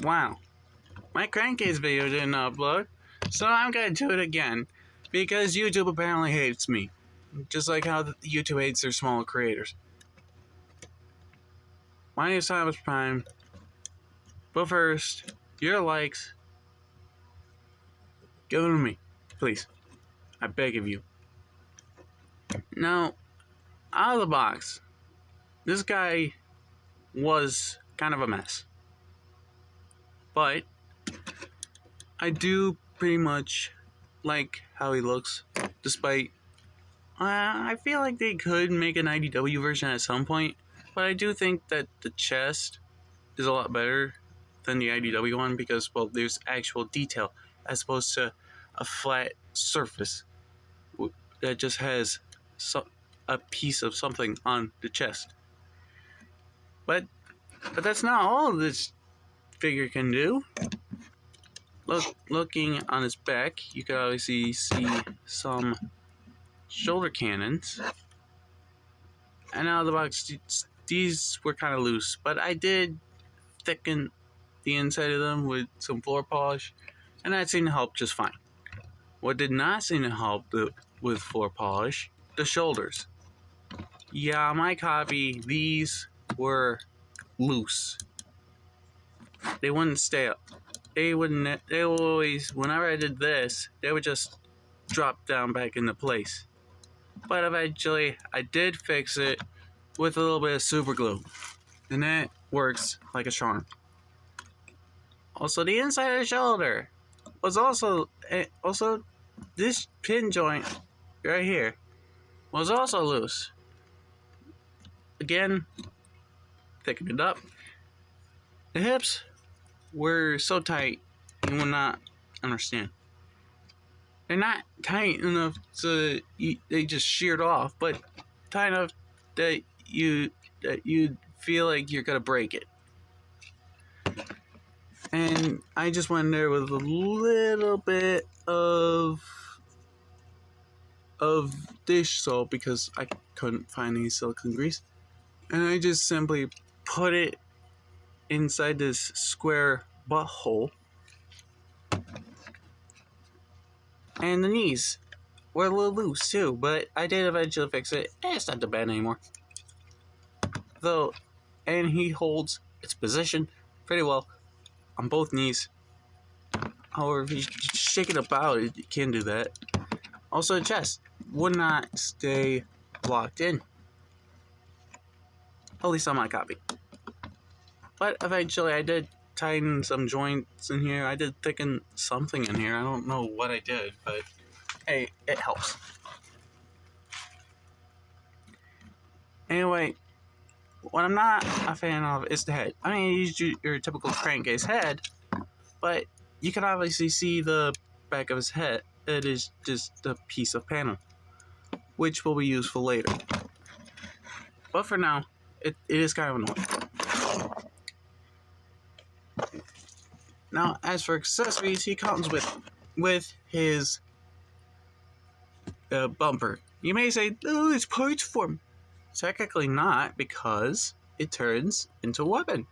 Wow. My crankcase video didn't upload, so I'm gonna do it again. Because YouTube apparently hates me. Just like how YouTube hates their smaller creators. My name is Thomas Prime. But first, your likes. Give them to me. Please. I beg of you. Now, out of the box, this guy was kind of a mess. But I do pretty much like how he looks, despite I feel like they could make an IDW version at some point, but I do think that the chest is a lot better than the IDW one because, well, there's actual detail as opposed to a flat surface that just has a piece of something on the chest. But that's not all this figure can do. Looking on his back, you can obviously see some shoulder cannons. And out of the box, these were kind of loose, but I did thicken the inside of them with some floor polish, and that seemed to help just fine. What did not seem to help with floor polish, the shoulders. Yeah, my copy, these were loose. They wouldn't stay up. They would always, whenever I did this, they would just drop down back into place. But eventually, I did fix it with a little bit of super glue, and that works like a charm. Also, the inside of the shoulder was also this pin joint right here was also loose. Again, thicken it up. The hips were so tight you would not understand. They're not tight enough so they just sheared off, but tight enough that you feel like you're gonna break it. And I just went there with a little bit of dish soap because I couldn't find any silicone grease, and I just simply put it inside this square butthole. And the knees were a little loose too, but I did eventually fix it. It's not too bad anymore. Though, and he holds its position pretty well on both knees. However, if you shake it about, you can do that. Also, the chest would not stay locked in. At least on my copy. But eventually I did tighten some joints in here. I did thicken something in here. I don't know what I did, but hey, it helps. Anyway, what I'm not a fan of is the head. I mean, you use your typical crankcase head, but you can obviously see the back of his head. It is just a piece of panel, which will be useful later. But for now, it is kind of annoying. Now, as for accessories, he comes with his bumper. You may say, oh, it's parts form. Technically not, because it turns into a weapon.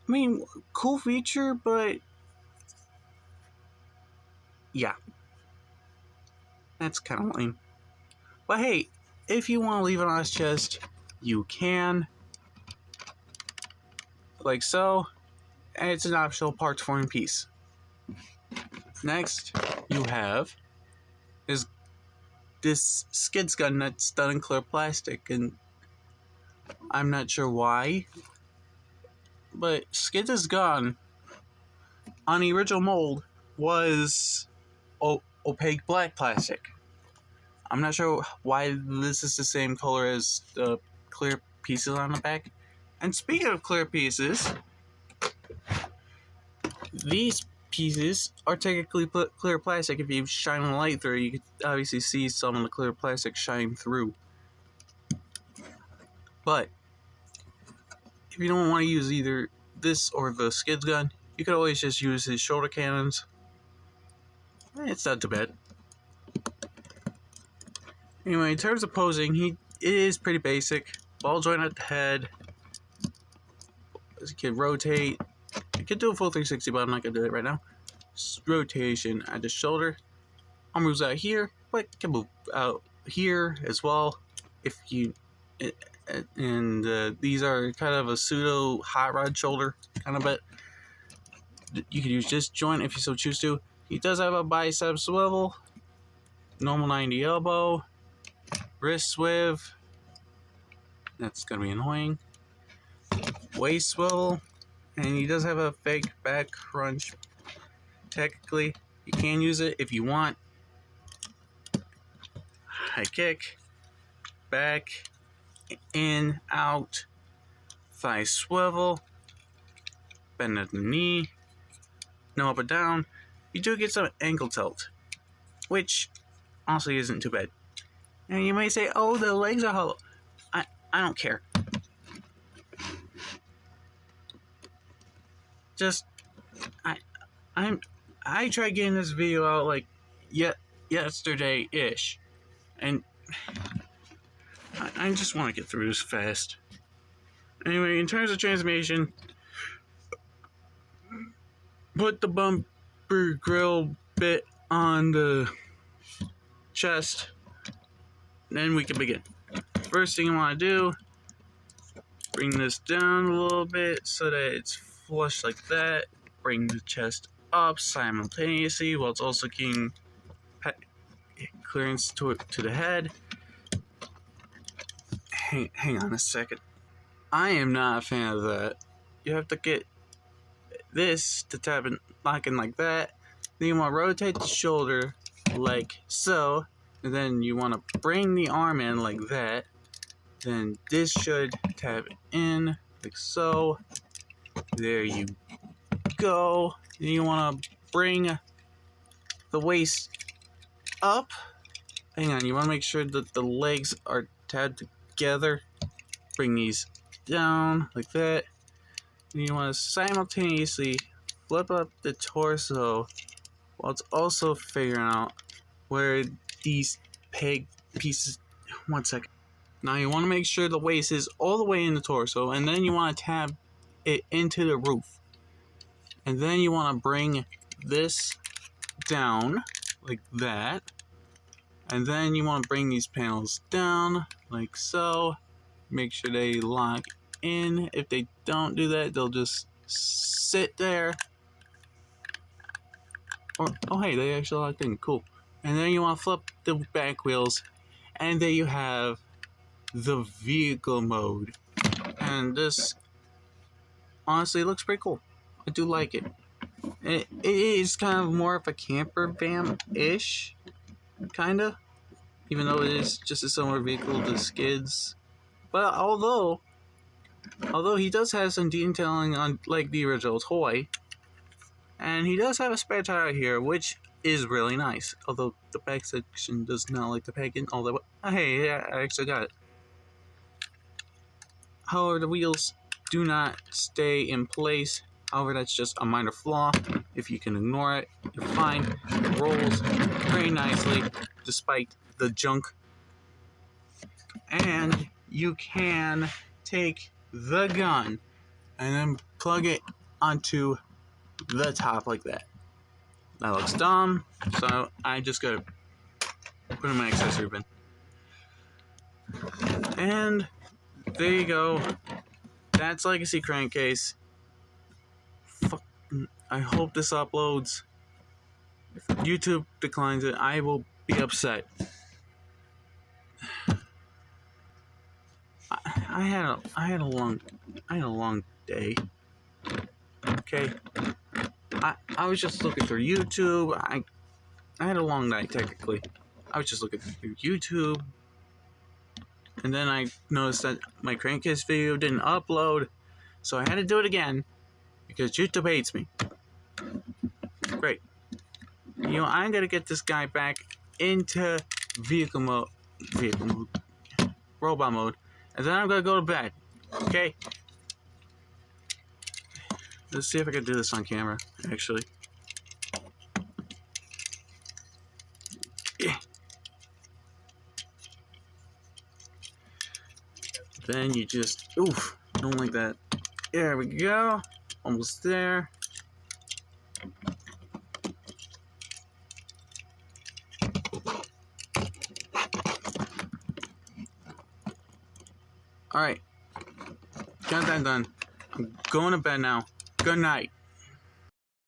I mean, cool feature, but yeah. That's kind of lame. But hey, if you want to leave it on his chest, you can. Like so. And it's an optional parts forming piece. Next, you have this skids gun that's done in clear plastic, and I'm not sure why, but Skids' gun on the original mold was opaque black plastic. I'm not sure why this is the same color as the clear pieces on the back. And speaking of clear pieces, these pieces are technically clear plastic. If you shine a light through it, you can obviously see some of the clear plastic shine through. But if you don't want to use either this or the Skids gun, you could always just use his shoulder cannons. It's not too bad. Anyway, in terms of posing, it is pretty basic. Ball joint at the head. As you can rotate, could do a full 360, but I'm not gonna do it right now. Rotation at the shoulder. Arm moves out here, but can move out here as well if you. And these are kind of a pseudo hot rod shoulder kind of bit. You could use this joint if you so choose to. He does have a bicep swivel, normal 90 elbow, wrist swivel. That's gonna be annoying. Waist swivel, and he does have a fake back crunch. Technically, you can use it if you want. High kick, back, in, out, thigh swivel, bend at the knee, no up or down. You do get some ankle tilt, which honestly isn't too bad. And you may say, oh, the legs are hollow. I don't care. Just, I tried getting this video out like yesterday-ish, and I just want to get through this fast. Anyway, in terms of transformation, put the bumper grill bit on the chest, then we can begin. First thing you want to do, bring this down a little bit so that it's flush like that. Bring the chest up simultaneously while it's also getting clearance to the head. Hang on a second. I am not a fan of that. You have to get this to tap and lock in like that. Then you want to rotate the shoulder like so. And then you want to bring the arm in like that. Then this should tap in like so. There you go. Then you want to bring the waist up. Hang on, you want to make sure that the legs are tabbed together. Bring these down like that. And you want to simultaneously flip up the torso while it's also figuring out where these peg pieces. One second. Now you want to make sure the waist is all the way in the torso, and then you want to tab it into the roof. And then you want to bring this down like that. And then you want to bring these panels down like so. Make sure they lock in. If they don't do that, they'll just sit there. Or, oh hey, they actually locked in. Cool. And then you want to flip the back wheels. And there you have the vehicle mode. And this honestly looks pretty cool. I do like it. It is kind of more of a camper van-ish, kinda. Even though it is just a similar vehicle to Skids. But although he does have some detailing on like the original toy, and he does have a spare tire here, which is really nice. Although the back section does not like the pack-in all the way. Hey, yeah, I actually got it. However, the wheels do not stay in place. However, that's just a minor flaw. If you can ignore it, you're fine. It rolls very nicely despite the junk. And you can take the gun and then plug it onto the top like that. That looks dumb, so I just gotta put it in my accessory bin. And there you go. That's Legacy Crankcase. I hope this uploads. If YouTube declines it, I will be upset. I had a long day. Okay. I was just looking through YouTube. I had a long night technically. I was just looking through YouTube. And then I noticed that my Crankcase video didn't upload. So I had to do it again. Because YouTube hates me. Great. You know, I'm gonna get this guy back into robot mode. And then I'm gonna go to bed. Okay? Let's see if I can do this on camera, actually. Yeah. Then you just, oof, don't like that. There we go. Almost there. Alright. Countdown done. I'm going to bed now. Good night.